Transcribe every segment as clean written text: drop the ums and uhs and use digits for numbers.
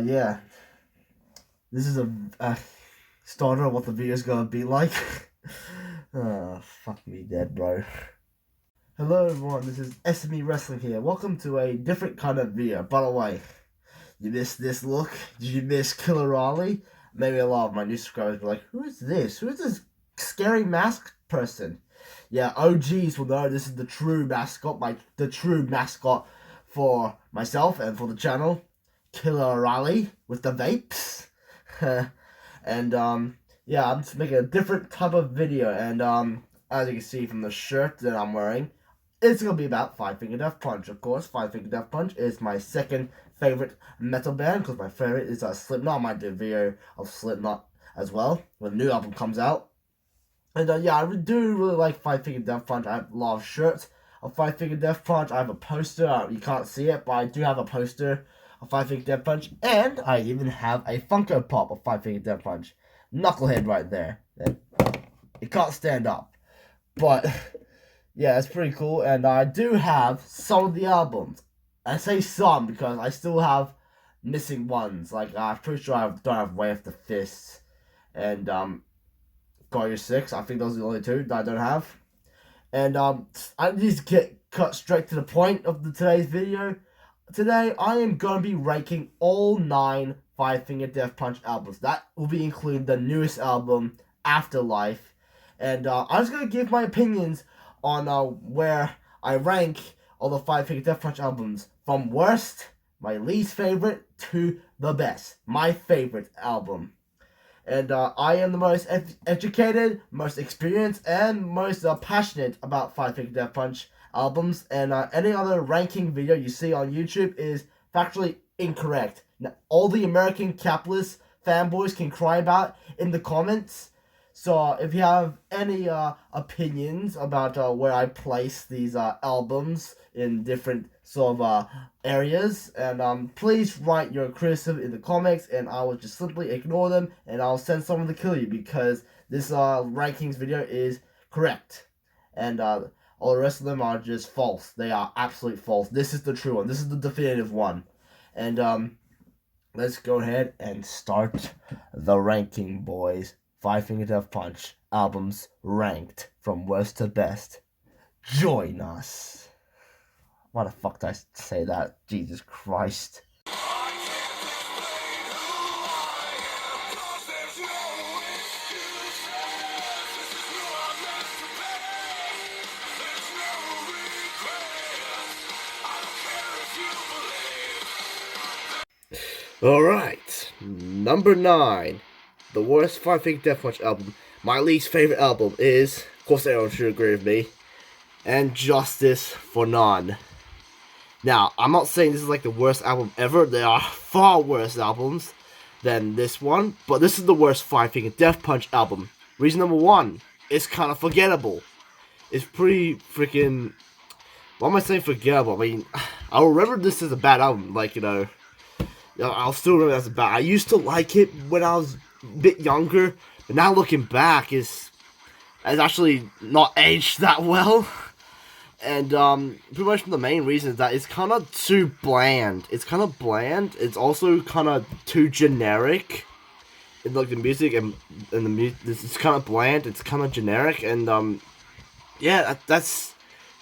Yeah. This is a starter of what the video is gonna be like. Fuck me dead, bro. Hello everyone, this is SME Wrestling here. Welcome to a different kind of video. By the way, you missed this look? Did you miss Killer Raleigh? Maybe a lot of my new subscribers were like, who is this? Who is this scary mask person? Yeah, OGs will know this is the true mascot, the true mascot for myself and for the channel. Killer Raleigh with the vapes. And yeah, I'm just making a different type of video, and as you can see from the shirt that I'm wearing, it's gonna be about Five Finger Death Punch. Of course, Five Finger Death Punch is my second favorite metal band, because my favorite is Slipknot. I might do a video of Slipknot as well when the new album comes out. And yeah, I do really like Five Finger Death Punch. I have a lot of shirts of Five Finger Death Punch. I have a poster. You can't see it, but I do have a poster of Five Finger Death Punch, and I even have a Funko Pop of Five Finger Death Punch. Knucklehead right there. It can't stand up, but yeah, it's pretty cool. And I do have some of the albums. I say some because I still have missing ones. Like I'm pretty sure I don't have Way of the Fists and Got Your Six. I think those are the only two that I don't have. And I need to get cut straight to the point of today's video. Today, I am going to be ranking all 9 Five Finger Death Punch albums. That will be including the newest album, Afterlife. And I'm just going to give my opinions on where I rank all the Five Finger Death Punch albums. From worst, my least favorite, to the best. My favorite album. And I am the most educated, most experienced, and most passionate about Five Finger Death Punch albums, and any other ranking video you see on YouTube is factually incorrect. Now, all the American capitalist fanboys can cry about in the comments. So if you have any opinions about where I place these albums in different sort of areas, and please write your criticism in the comments, and I will just simply ignore them, and I'll send someone to kill you, because this rankings video is correct, and all the rest of them are just false. They are absolutely false. This is the true one. This is the definitive one. And let's go ahead and start the ranking, boys. Five Finger Death Punch albums ranked from worst to best. Join us. Why the fuck did I say that? Jesus Christ. Alright, number 9, the worst Five Finger Death Punch album. My least favorite album is, of course everyone should agree with me, And Justice for None. Now, I'm not saying this is like the worst album ever. There are far worse albums than this one, but this is the worst Five Finger Death Punch album. Reason number 1, it's kind of forgettable. It's pretty freaking... Why am I saying forgettable? I mean, I'll remember this as a bad album, like, you know... I'll still remember that's bad. I used to like it when I was a bit younger, but now looking back, it's actually not aged that well. And pretty much the main reason is that it's kind of too bland. It's kind of bland. It's also kind of too generic. In like the music and the music, it's kind of bland. It's kind of generic, and yeah, that's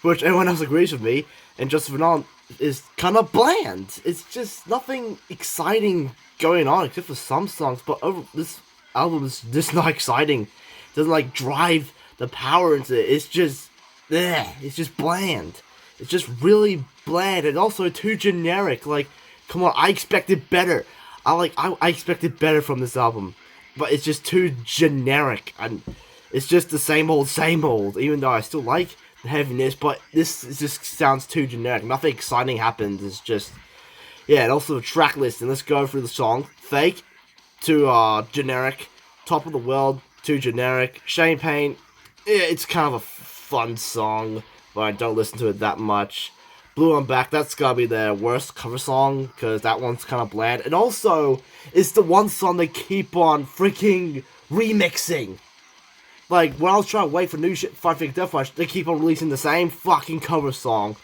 which everyone else agrees with me. And Justice for None is kind of bland. It's just nothing exciting going on except for some songs, but this album is just not exciting. It doesn't like drive the power into it. It's just it's just bland. It's just really bland, and also too generic. Like, come on, I expected better. I expected better from this album, but it's just too generic, and it's just the same old, even though I still like the heaviness, but this just sounds too generic. Nothing exciting happens. It's just, yeah. And also the track list, and let's go through the song. Fake, too generic. Top of the World, too generic. Champagne, yeah, it's kind of a fun song, but I don't listen to it that much. Blue on Back, that's gotta be their worst cover song, because that one's kind of bland. And also, it's the one song they keep on freaking remixing. Like, when I was trying to wait for new shit, Five Finger Death Punch, they keep on releasing the same fucking cover song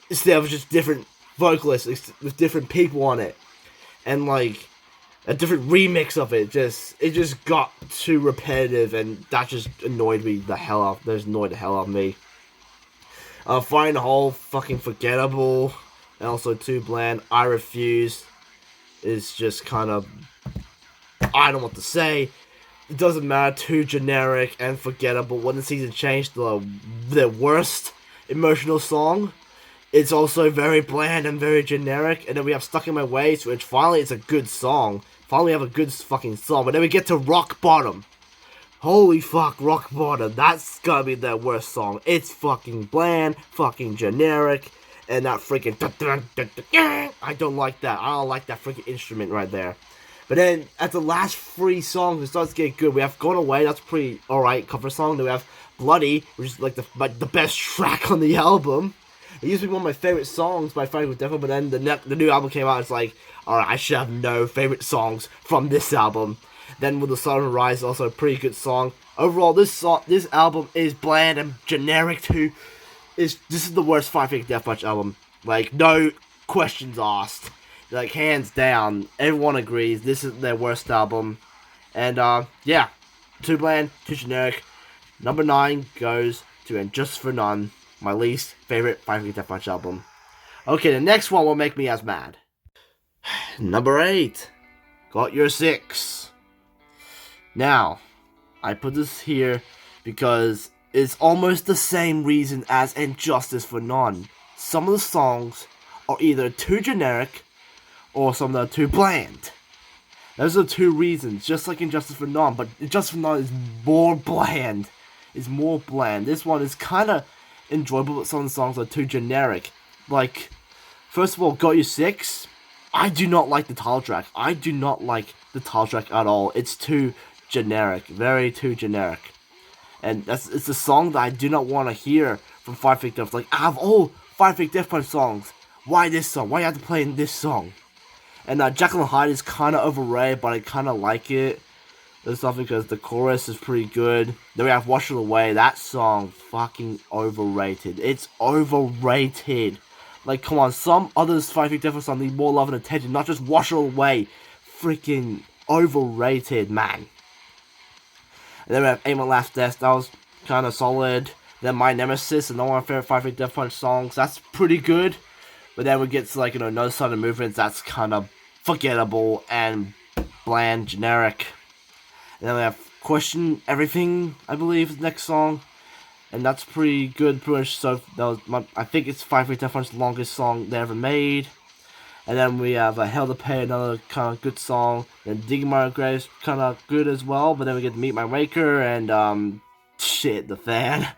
instead of just different vocalists with different people on it, and like a different remix of it. It just got too repetitive, and that just annoyed me the hell out. That annoyed the hell out of me. Finding the Hole, fucking forgettable, and also too bland. I Refuse is just kind of, I don't know what to say. It doesn't matter, too generic and forgettable. When the season changed, the worst emotional song. It's also very bland and very generic. And then we have Stuck in My Ways, which finally it's a good song. Finally we have a good fucking song. But then we get to Rock Bottom. Holy fuck, Rock Bottom. That's gotta be their worst song. It's fucking bland, fucking generic, and that freaking I don't like that. I don't like that freaking instrument right there. But then at the last 3 songs, it starts to get good. We have Gone Away, that's pretty alright cover song. Then we have Bloody, which is like the best track on the album. It used to be one of my favorite songs by Fighting with Devil, but then the new album came out. It's like, alright, I should have no favorite songs from this album. Then Will the Sun Rise, also a pretty good song. Overall, this album is bland and generic too. This is the worst Five Finger Death Punch album. Like, no questions asked. Like, hands down, everyone agrees this is their worst album. And yeah, too bland, too generic. Number 9 goes to And Justice for None, my least favorite Five Finger Death Punch album. Okay, the next one will make me as mad. Number 8, Got Your 6. Now, I put this here because it's almost the same reason as And Justice for None. Some of the songs are either too generic or some that are too bland. Those are 2 reasons, just like Injustice for None, but Injustice for None is more bland. It's more bland. This one is kind of enjoyable, but some of the songs are too generic. Like, first of all, Got You 6, I do not like the title track. I do not like the title track at all. It's too generic, very too generic. And it's a song that I do not want to hear from Five Finger Death Punch. Like, out of all Five Finger Death Punch songs, why this song? Why you have to play in this song? And Jekyll and Hyde is kind of overrated, but I kind of like it. There's something because the chorus is pretty good. Then we have Wash It Away. That song, fucking overrated. It's overrated. Like, come on, some others Five Finger Death Punch songs need more love and attention, not just Wash It Away. Freaking overrated, man. And then we have Aim at Last Death. That was kind of solid. Then My Nemesis, and one of my favorite Five Finger Death Punch songs. That's pretty good. But then we get to, like, No Sudden Movements. That's kind of forgettable and bland, generic. And then we have Question Everything, I believe, is the next song. And that's pretty good, pretty much. So that was I think it's Five Finger Death Punch's longest song they ever made. And then we have Hell to Pay, another kind of good song. Then Digging My Grave's kind of good as well. But then we get to Meet My Waker, and shit, the fan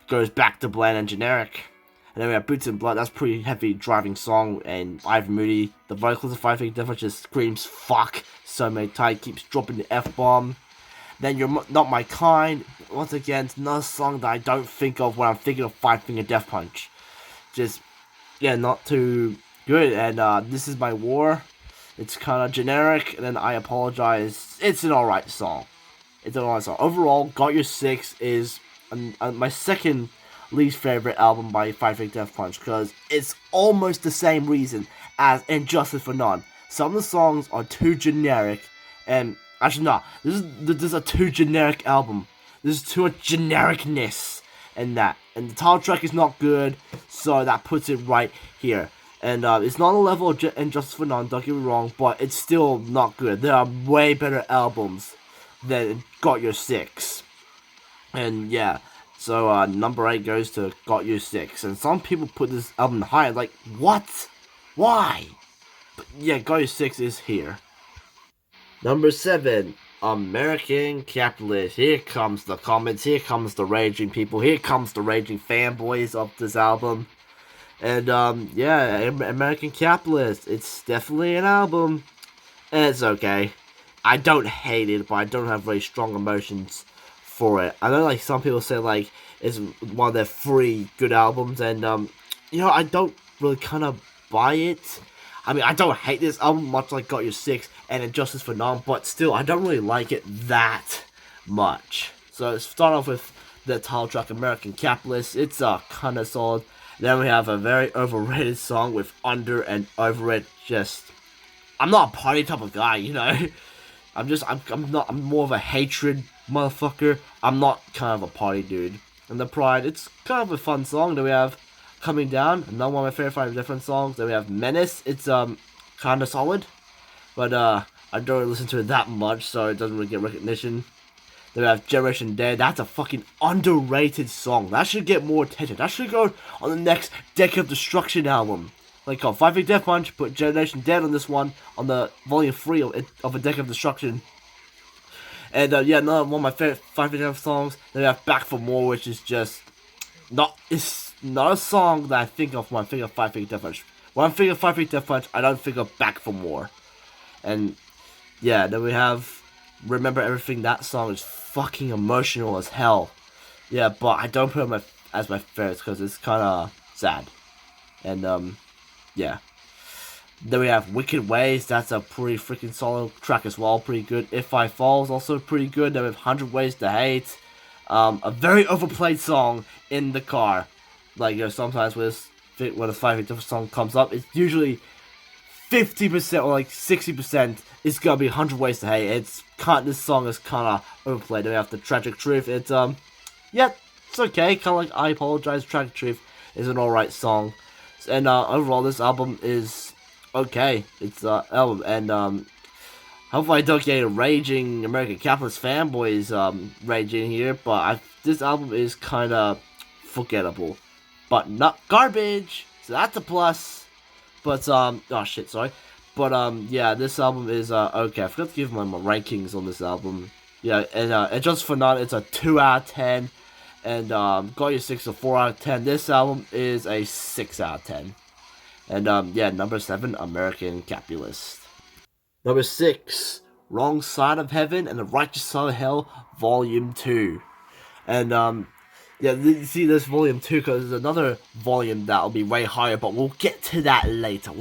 goes back to bland and generic. And then we have Boots and Blood. That's a pretty heavy driving song. And Ivan Moody, the vocals of Five Finger Death Punch, just screams fuck so many times, keeps dropping the F-bomb. Then You're Not My Kind. Once again, it's another song that I don't think of when I'm thinking of Five Finger Death Punch. Just, yeah, not too good. And This Is My War. It's kind of generic. And then I Apologize. It's an alright song. It's an alright song. Overall, Got Your 6 is my second least favorite album by Five Finger Death Punch, because it's almost the same reason as Injustice for None. Some of the songs are too generic, and actually no, this is a too generic album. There's too much genericness in that, and the title track is not good, so that puts it right here. And it's not on the level of Injustice for None, don't get me wrong, but it's still not good. There are way better albums than Got Your 6. And yeah, so number 8 goes to Got You 6. And some people put this album higher, like, what? Why? But yeah, Got You 6 is here. Number 7, American Capitalist. Here comes the comments, here comes the raging people, here comes the raging fanboys of this album. And yeah, American Capitalist, it's definitely an album, and it's okay. I don't hate it, but I don't have very strong emotions for it. I know, like, some people say, like, it's one of their 3 good albums, and you know, I don't really kind of buy it. I mean, I don't hate this album much like Got Your 6 and Injustice for None, but still, I don't really like it that much. So let's start off with the title track, American Capitalist. It's kind of solid. Then we have a very overrated song with Under and Overrated. I'm not a party type of guy, you know. I'm more of a hatred motherfucker. I'm not kind of a party dude. And the Pride, it's kind of a fun song. Then we have Coming Down, another one of my favorite 5 different songs. Then we have Menace. It's kind of solid, but I don't really listen to it that much, so it doesn't really get recognition. Then we have Generation Dead. That's a fucking underrated song. That should get more attention. That should go on the next Decade of Destruction album. Like, 5 Big Death Punch, put Generation Dead on this one, on the Volume 3 of A Decade of Destruction. And yeah, another one of my favorite 5 Big Death songs. Then we have Back for More, which is just it's not a song that I think of when I think of 5 Big Death Punch. When I think of 5 Big Death Punch, I don't think of Back for More. And yeah, then we have Remember Everything. That song is fucking emotional as hell. Yeah, but I don't put it as my favorite because it's kind of sad. And yeah. Then we have Wicked Ways. That's a pretty freaking solid track as well. Pretty good. If I Fall is also pretty good. Then we have 100 Ways to Hate. A very overplayed song in the car. Like, you know, sometimes when a 5 different song comes up, it's usually 50% or like 60% is gonna be 100 Ways to Hate. This song is kind of overplayed. Then we have The Tragic Truth. It's yeah, it's okay. Kind of like I Apologize. Tragic Truth is an alright song. And overall, this album is okay. It's album, and hopefully I don't get a raging American Capitalist fanboys raging here, but this album is kind of forgettable, but not garbage, so that's a plus. But oh shit, sorry. But yeah, this album is okay. I forgot to give my rankings on this album. Yeah, and just for none, it's a 2 out of 10. And Got Your 6 a 4 out of 10. This album is a 6 out of 10. And yeah, number 7, American Capitalist. Number 6, Wrong Side of Heaven and the Righteous Side of Hell, Volume 2. And yeah, you see this Volume 2 because there's another volume that'll be way higher, but we'll get to that later.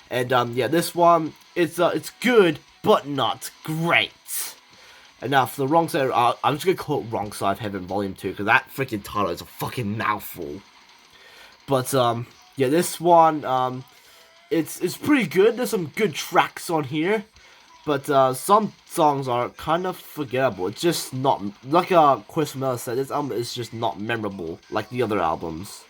And yeah, this one, it's good, but not great. And now for the Wrong Side, I'm just gonna call it Wrong Side of Heaven Volume 2 because that freaking title is a fucking mouthful. But yeah, this one, it's pretty good. There's some good tracks on here, but some songs are kind of forgettable. It's just not, like Chris Miller said, this album is just not memorable like the other albums.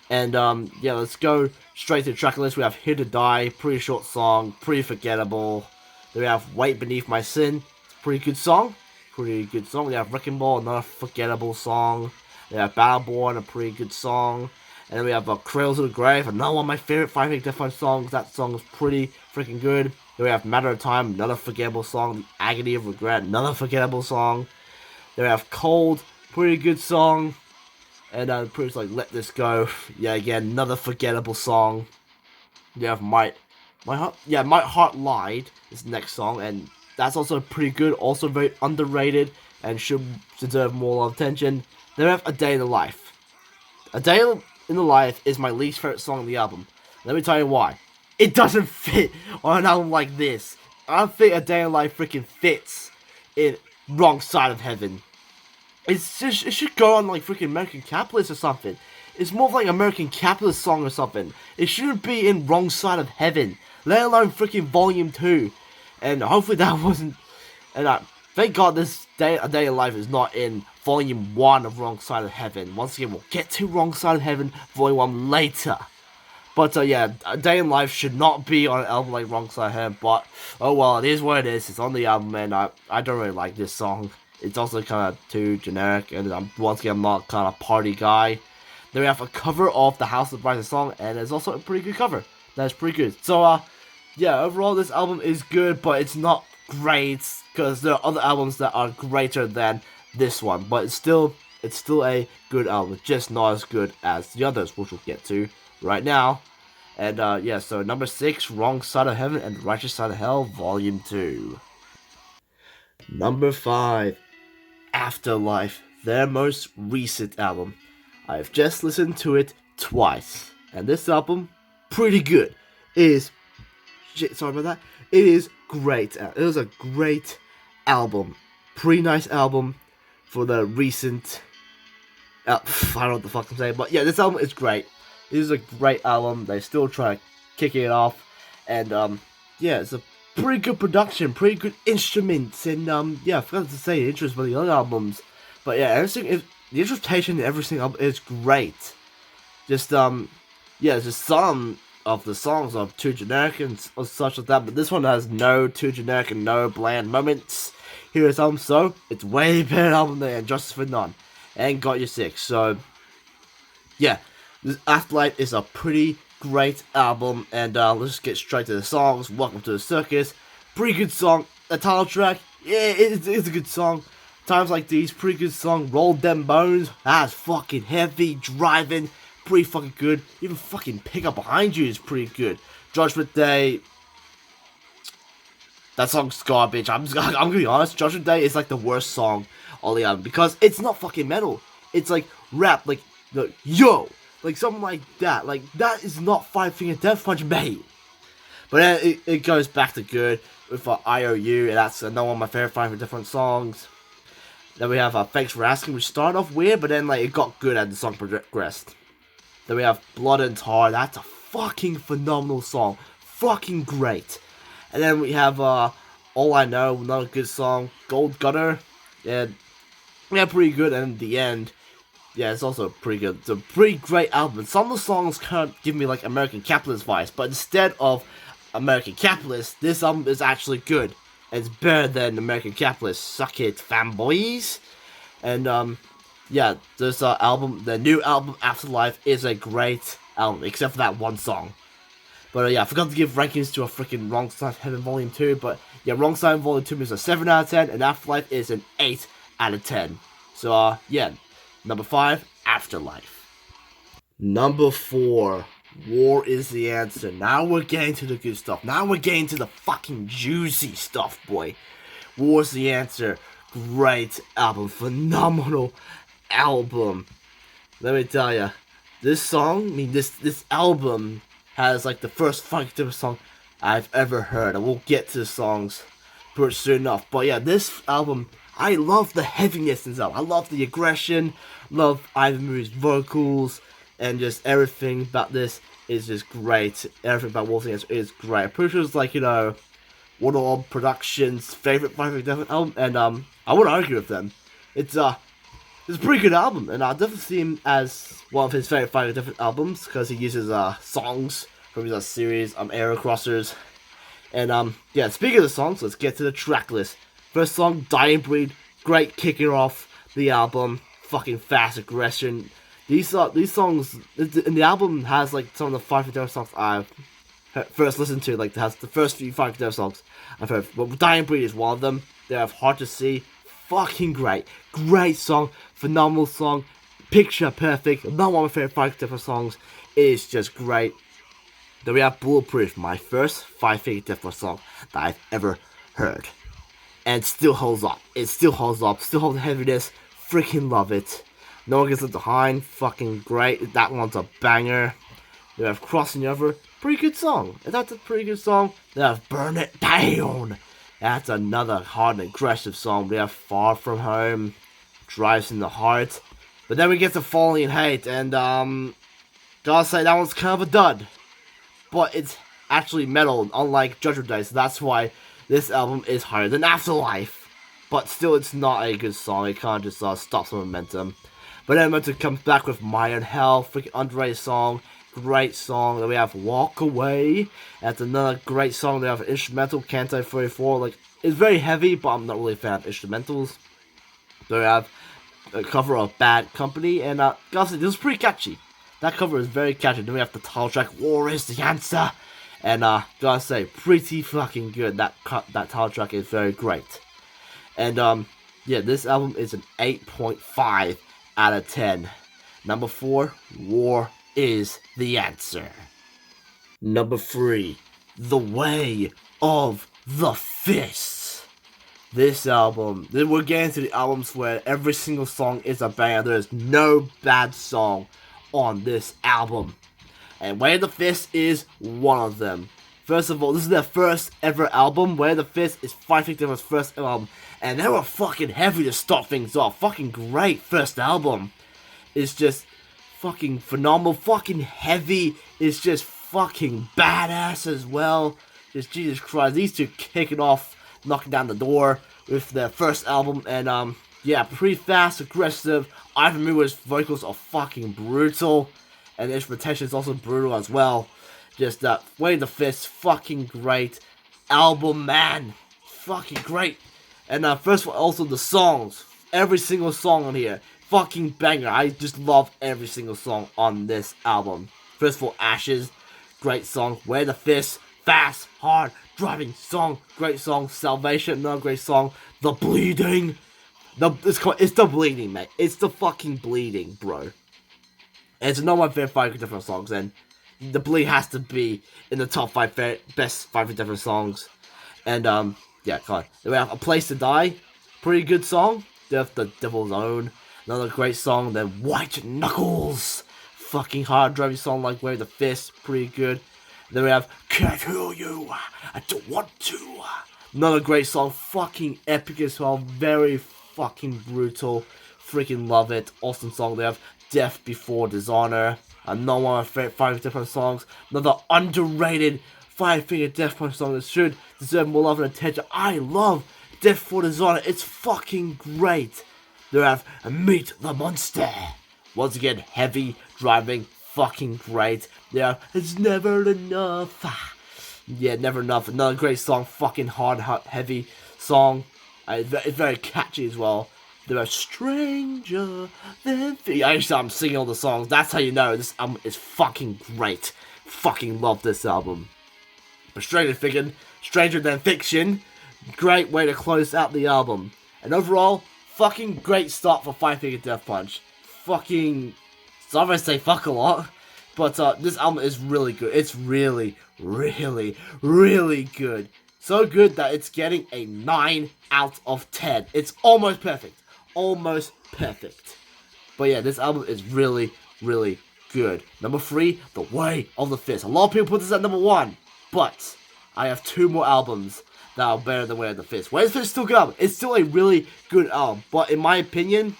And yeah, let's go straight to the track list. We have Here to Die, pretty short song, pretty forgettable. Then we have Weight Beneath My Sin. Pretty good song. We have Wrecking Ball, another forgettable song. We have Battleborn, a pretty good song. And then we have Cradle to the Grave, another one of my favorite 5 Big Death Punch songs. That song is pretty freaking good. Then we have Matter of Time, another forgettable song. The Agony of Regret, another forgettable song. Then we have Cold, pretty good song. And pretty like Let This Go. Yeah, again, another forgettable song. You have My Heart Lied is the next song, and that's also pretty good, also very underrated, and should deserve more attention. Then we have A Day in the Life. A Day in the Life is my least favorite song on the album. Let me tell you why. It doesn't fit on an album like this. I don't think A Day in the Life freaking fits in Wrong Side of Heaven. It should go on like freaking American Capitalist or something. It's more of like American Capitalist song or something. It shouldn't be in Wrong Side of Heaven, let alone freaking Volume 2. And hopefully that wasn't. And thank God A Day in Life is not in Volume 1 of Wrong Side of Heaven. Once again, we'll get to Wrong Side of Heaven Volume 1 later. But yeah, A Day in Life should not be on an album like Wrong Side of Heaven. But oh well, it is what it is. It's on the album, and I don't really like this song. It's also kind of too generic, and once again, I'm not kind of party guy. Then we have a cover of the House of Rising song, and it's also a pretty good cover. That's pretty good. So yeah, overall this album is good, but it's not great because there are other albums that are greater than this one. But it's still a good album, just not as good as the others, which we'll get to right now. And yeah, so number 6, Wrong Side of Heaven and Righteous Side of Hell, Volume 2. Number 5, Afterlife, their most recent album. I've just listened to it twice, and this album, pretty good. It is great. It was a great album. pretty nice album for the recent. I don't know what the fuck I'm saying, but yeah, this album is great. This is a great album. They still try to kick it off, and yeah, it's a pretty good production, pretty good instruments, and yeah, I forgot to say the intros for the other albums, but yeah, everything is the instrumentation in every single album is great. Just yeah, just some of the songs are too generic and such like that, but this one has no too generic and no bland moments. Here is album, so it's way better album than Justice for None and Got You Sick. So yeah, this Afterlife is a pretty great album, and let's just get straight to the songs. Welcome to the Circus, pretty good song. The title track, yeah, it's a good song. Times Like These, pretty good song. Roll Them Bones, that's fucking heavy, driving, pretty fucking good. Even fucking Pick Up Behind You is pretty good. Judgment Day, that song's garbage. I'm gonna be honest, Judgment Day is like the worst song on the album, because it's not fucking metal. It's like rap, like yo, like something like that. Like, that is not Five Finger Death Punch, mate. But then it goes back to good with IOU, and that's another one of my favorite Five Finger Death Punch songs. Then we have Thanks For Asking, which started off weird, but then like it got good as the song progressed. Then we have Blood and Tar, that's a fucking phenomenal song. Fucking great. And then we have All I Know, another good song. Gold Gutter, yeah, pretty good. And in the end, yeah, it's also pretty good. It's a pretty great album. Some of the songs kind of give me like American Capitalist vibes, but instead of American Capitalist, this album is actually good. It's better than American Capitalist. Suck it, fanboys. And yeah, this album, the new album Afterlife, is a great album, except for that one song. But yeah, I forgot to give rankings to a freaking Wrong Side of Heaven Volume 2. But yeah, Wrong Side of Volume 2 is a 7 out of 10, and Afterlife is an 8 out of 10. So yeah, number 5, Afterlife. Number 4, War Is the Answer. Now we're getting to the good stuff. Now we're getting to the fucking juicy stuff, boy. War Is the Answer. Great album. Phenomenal album. Let me tell ya, this song, I mean, this album has like the first fucking song I've ever heard. And we'll get to the songs pretty soon enough. But yeah, this album, I love the heaviness in this album. I love the aggression. Love Ivan Moore's vocals. And just everything about this is just great. Everything about War Is the Answer is great. I'm pretty sure it's like, you know, one of Productions' favorite Five Finger Death Punch album. And I wouldn't argue with them. It's a pretty good album. And I definitely see him as one of his favorite Five Finger Death Punch albums, because he uses songs from his series, Arrow Crossers. And yeah, speaking of the songs, let's get to the track list. First song, Dying Breed. Great kicking off the album. Fucking fast aggression. These songs in the album has like some of the Five Finger Death songs I've first listened to. Like, it has the first few Five Finger Death songs I've heard. But Dying Breed is one of them. They have Hard to See. Fucking great. Great song. Phenomenal song. Picture perfect. Not one of my favorite Five Finger Death Punch songs. It is just great. Then we have Bulletproof, my first Five Finger Death Punch song that I've ever heard. And it still holds up. It still holds up. Still holds the heaviness. Freaking love it. No One Gets Left Behind, fucking great. That one's a banger. We have Crossing Over, pretty good song. That's a pretty good song. Then we have Burn It Down. That's another hard and aggressive song. We have Far From Home, Drives in the Heart. But then we get to Falling in Hate, and gotta say that one's kind of a dud. But it's actually metal, unlike Judgment Day, so that's why this album is higher than Afterlife. But still, it's not a good song. It kind of just stops the momentum. But then Momentum comes back with My Own Hell, freaking underrated song, great song. Then we have Walk Away, that's another great song. They have an instrumental, Canto 34, like, it's very heavy, but I'm not really a fan of instrumentals. Then we have a cover of Bad Company, and gotta say, this is pretty catchy. That cover is very catchy. Then we have the title track, War Is the Answer, and gotta say, pretty fucking good. That title track is very great. And yeah, this album is an 8.5 out of 10. Number 4, War Is the Answer. Number 3, The Way of the Fist. This album, we're getting to the albums where every single song is a banger. There is no bad song on this album. And Way of the Fist is one of them. First of all, this is their first ever album. Way of the Fist is Five Finger Death Punch's first album. and they were fucking heavy to start things off. Fucking great first album. It's just fucking phenomenal, fucking heavy. It's just fucking badass as well. Just Jesus Christ, these two kicking off, knocking down the door with their first album, and yeah, pretty fast, aggressive. Ivan Muir's vocals are fucking brutal, and the instrumentation is also brutal as well. Just Way the Fist, fucking great album, man, fucking great. And first of all, also the songs, every single song on here, fucking banger. I just love every single song on this album. First of all, Ashes, great song. Way the Fist, fast, hard, driving song, great song. Salvation, another great song. The Bleeding, it's the Bleeding, mate. It's the fucking Bleeding, bro. And it's not my favorite 5 different songs, and The Bleed has to be in the top 5 best 5 different songs. And yeah, come on. Then we have A Place to Die, pretty good song. Death the Devil's Own, another great song. Then White Knuckles, fucking hard driving song like Way the Fist, pretty good. Then we have Can't Hear You, I Don't Want To, another great song, fucking epic as well, very fucking brutal, freaking love it, awesome song. They have Death Before Dishonor, another one of my favorite 5 different songs, another underrated 5-finger Death Punch song that should deserve more love and attention. I love Death Before Dishonor, it's fucking great. They have Meet the Monster, once again, heavy driving, fucking great. Yeah, It's Never Enough. Yeah, Never Enough, another great song, fucking hard, heavy song. It's very catchy as well. There are Stranger Than Thee. I'm singing all the songs. That's how you know this album is fucking great. Fucking love this album. But Stranger Than Fiction, great way to close out the album. And overall, fucking great start for 5-Finger Death Punch. Fucking, sorry if I say fuck a lot, but this album is really good. It's really, really, really good. So good that it's getting a 9 out of 10. It's almost perfect. Almost perfect. But yeah, this album is really, really good. Number 3, The Way of the Fist. A lot of people put this at number 1, but I have 2 more albums that are better than Way of the Fist. Way of the Fist is still a good album. It's still a really good album, but in my opinion,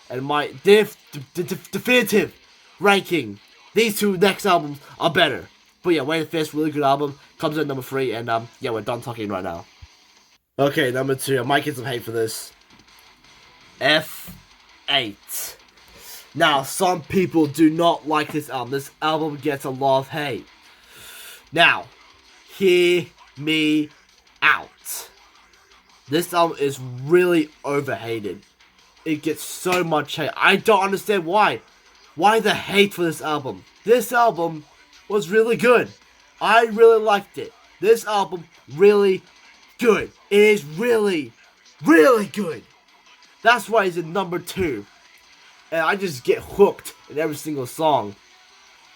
and my definitive ranking, these 2 next albums are better. But yeah, Way of the Fist, really good album, comes in number 3, and yeah, we're done talking right now. Okay, number 2, I might get some hate for this. F8. Now, some people do not like this album. This album gets a lot of hate. Now, hear me out. This album is really overhated. It gets so much hate. I don't understand why. Why the hate for this album? This album was really good. I really liked it. This album, really good. It is really, really good. That's why it's in number 2. And I just get hooked in every single song.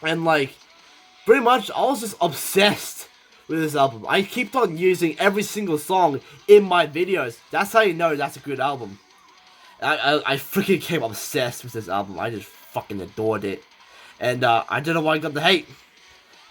And like, pretty much, I was just obsessed with this album. I keep on using every single song in my videos. That's how you know that's a good album. I freaking became obsessed with this album. I just fucking adored it. And I don't know why I got the hate.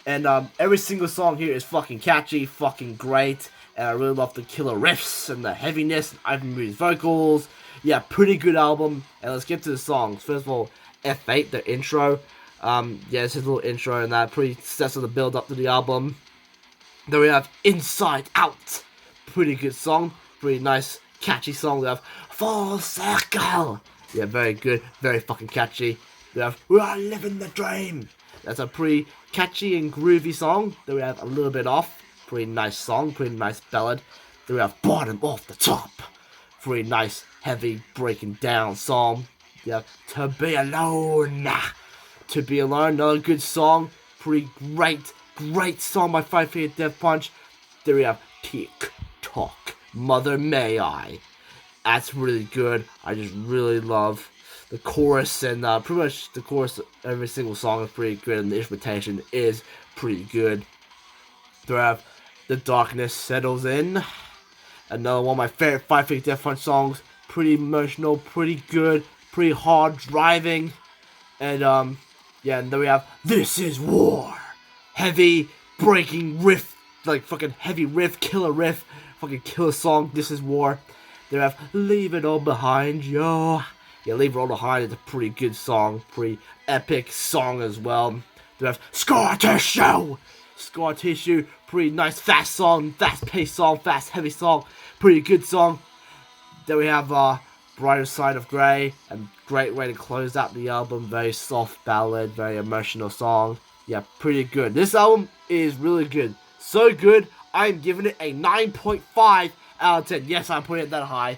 And every single song here is fucking catchy, fucking great. And I really love the killer riffs and the heaviness and Ivan Muir's vocals. Yeah, pretty good album. And let's get to the songs. First of all, F8, the intro. Yeah, it's his little intro and that pretty sets of the build up to the album. Then we have Inside Out. Pretty good song. Pretty nice, catchy song. We have Full Circle. Yeah, very good. Very fucking catchy. We have We Are Living the Dream. That's a pretty catchy and groovy song. Then we have A Little Bit Off. Pretty nice song. Pretty nice ballad. Then we have Bottom Off the Top. Pretty nice, heavy, breaking down song. Yeah, To Be Alone. To Be Alone, another good song. Pretty great song by 5-Finger Death Punch. Then we have Tick Tock, Mother May I. That's really good. I just really love the chorus, and pretty much the chorus of every single song is pretty good, and the instrumentation is pretty good. Then we have The Darkness Settles In. Another one of my favorite 5-Finger Death Punch songs. Pretty emotional, pretty good, pretty hard driving. And yeah, and then we have This Is War. Heavy, breaking riff, like fucking heavy riff, killer song, This Is War. They have Leave It All Behind, yo. Yeah, Leave It All Behind is a pretty good song, pretty epic song as well. They have Scar Tissue. Scar Tissue, pretty nice fast song, fast paced song, fast heavy song, pretty good song. Then we have Brighter Side of Grey, a great way to close out the album. Very soft ballad, very emotional song. Yeah, pretty good. This album is really good. So good, I'm giving it a 9.5 out of 10. Yes, I'm putting it that high.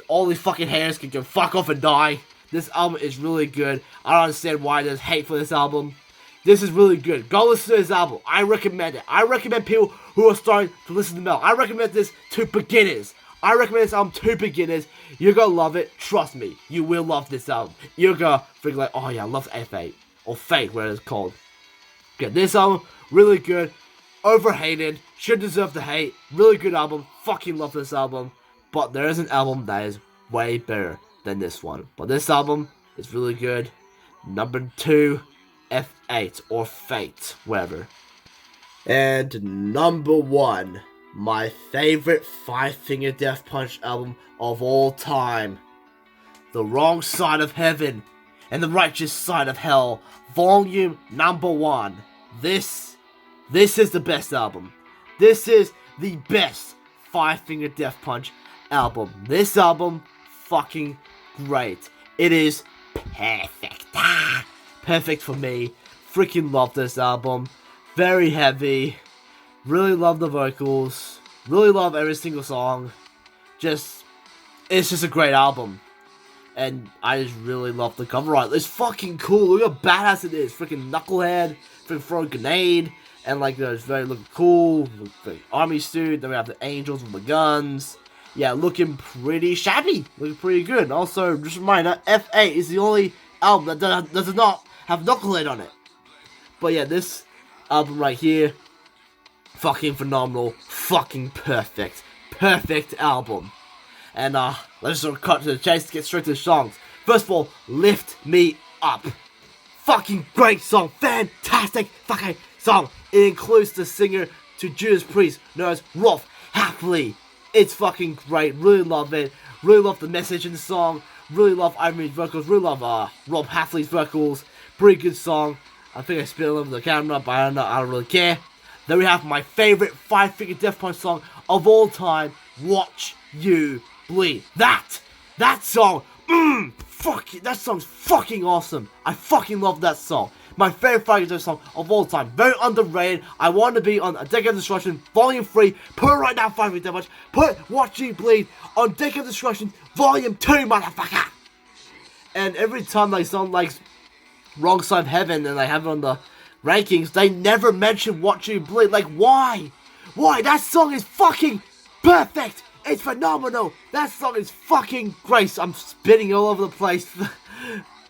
All these fucking haters can go fuck off and die. This album is really good. I don't understand why there's hate for this album. This is really good. Go listen to this album. I recommend it. I recommend people who are starting to listen to metal. I recommend this to beginners. I recommend this album to beginners. You're gonna love it. Trust me. You will love this album. You're gonna think like, oh yeah, I love F8. Or Fate, whatever it's called. Yeah, this album, really good. Overhated. Should deserve the hate. Really good album. Fucking love this album. But there is an album that is way better than this one. But this album is really good. Number 2, F8 or Fate, whatever. And number 1, my favorite Five Finger Death Punch album of all time. The Wrong Side of Heaven and the Righteous Side of Hell, volume number 1. This is the best album. This is the best Five Finger Death Punch album. This album, fucking great. It is perfect. Perfect for me. Freaking love this album. Very heavy. Really love the vocals. Really love every single song. It's just a great album. And I just really love the cover art. It's fucking cool. Look how badass it is. Freaking Knucklehead. Freaking throwing a grenade. And like, it's very looking cool. The army suit. Then we have the angels with the guns. Yeah, looking pretty shabby. Looking pretty good. Also, just a reminder, F8 is the only album that does not have Knucklehead on it. But yeah, this album right here, fucking phenomenal. Fucking perfect. Perfect album. And let's just cut to the chase to get straight to the songs. First of all, Lift Me Up. Fucking great song. Fantastic fucking song. It includes the singer to Judas Priest, known as Rolf Halfley. It's fucking great. Really love it. Really love the message in the song. Really love Iron Maiden's vocals. Really love Rob Halfley's vocals. Pretty good song. I think I spit all over the camera, but I don't know. I don't really care. Then we have my favorite Five Finger Death Punch song of all time, Watch You Bleed. That song, fuck it, that song's fucking awesome. I fucking love that song. My favorite Five Finger Death song of all time. Very underrated. I want to be on A Decade of Destruction, Volume 3. Put it right now, Five Finger Death Punch. Put Watch You Bleed on Decade of Destruction, Volume 2, motherfucker. And every time like someone likes Wrong Side of Heaven and I have it on the rankings, they never mention Watch You Bleed. Like, why? Why? That song is fucking perfect. It's phenomenal. That song is fucking great. I'm spitting all over the place.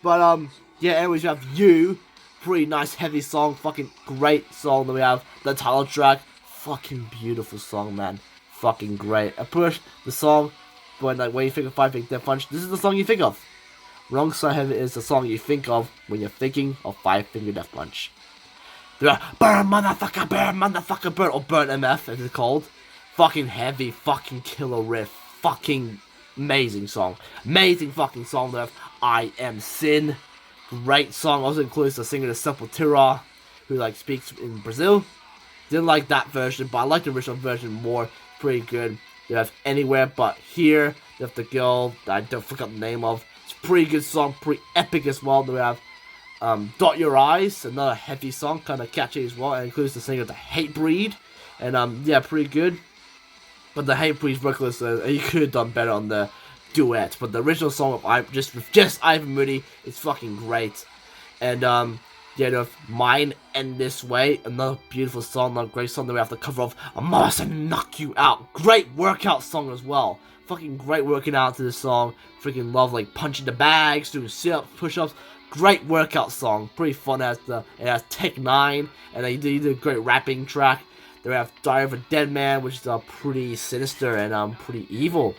But, yeah, anyways, we have You. Pretty nice, heavy song. Fucking great song. Then we have the title track. Fucking beautiful song, man. Fucking great. I push the song, but like, when you think of Five Finger Death Punch, this is the song you think of. Wrong Side of Heaven is the song you think of when you're thinking of Five Finger Death Punch. Burn motherfucker, burn, or Burn MF as it's called. Fucking heavy, fucking killer riff. Fucking amazing song. Amazing fucking song there. I Am Sin. Great song. Also includes the singer, the Sepultura, who like speaks in Brazil. Didn't like that version, but I like the original version more. Pretty good. They have Anywhere But Here. They have the girl that I don't forget the name of. It's a pretty good song, pretty epic as well. Then we have Dot Your Eyes, another heavy song, kind of catchy as well. It includes the singer, the Hatebreed, and yeah, pretty good. But the Hatebreed's vocalist, he could have done better on the duet. But the original song of just Ivan Moody is fucking great. And yeah, you have Mine End This Way, another beautiful song, another great song that we have the cover of. I'm gonna knock you out. Great workout song as well. Fucking great working out to this song. Freaking love like punching the bags, doing sit-ups, push-ups. Great workout song. Pretty fun. It has Tech 9, and they did a great rapping track. Then we have Diary of a Dead Man, which is pretty sinister and pretty evil.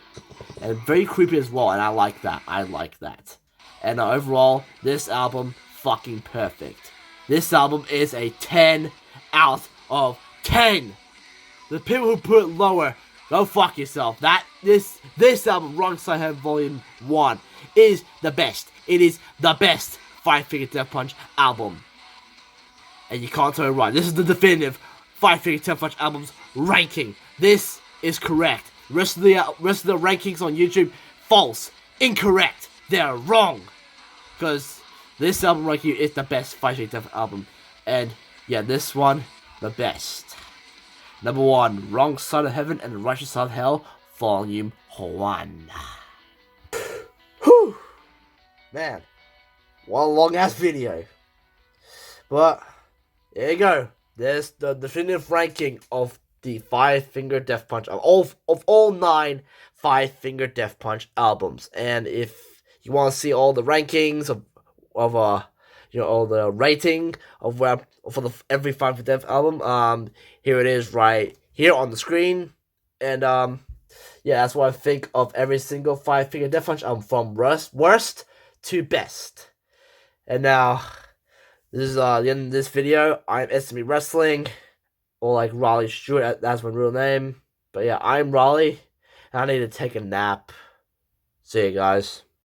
And very creepy as well, and I like that. I like that. And overall, this album, fucking perfect. This album is a 10 out of 10. The people who put it lower Go fuck yourself. This album, Wrong Side Heaven Volume 1, is the best. It is the best Five Finger Death Punch album. And you can't tell me right. This is the definitive Five Finger Death Punch album's ranking. This is correct. Rest of the rankings on YouTube, false, incorrect. They're wrong. Because this album right here is the best Five Finger Death Punch album. And yeah, this one, the best. Number 1, Wrong Side of Heaven and the Righteous Side of Hell, Volume 1. Whew. Man, what a long ass video. But there you go. There's the definitive ranking of the Five Finger Death Punch of all 9 Five Finger Death Punch albums. And if you want to see all the rankings of all the rating of every Five Finger Death album, here it is right here on the screen. And yeah, that's what I think of every single Five Finger Death Punch album from worst to best. And now, this is the end of this video. I'm SME Wrestling, or like Raleigh Stewart, that's my real name. But yeah, I'm Raleigh, and I need to take a nap. See you guys.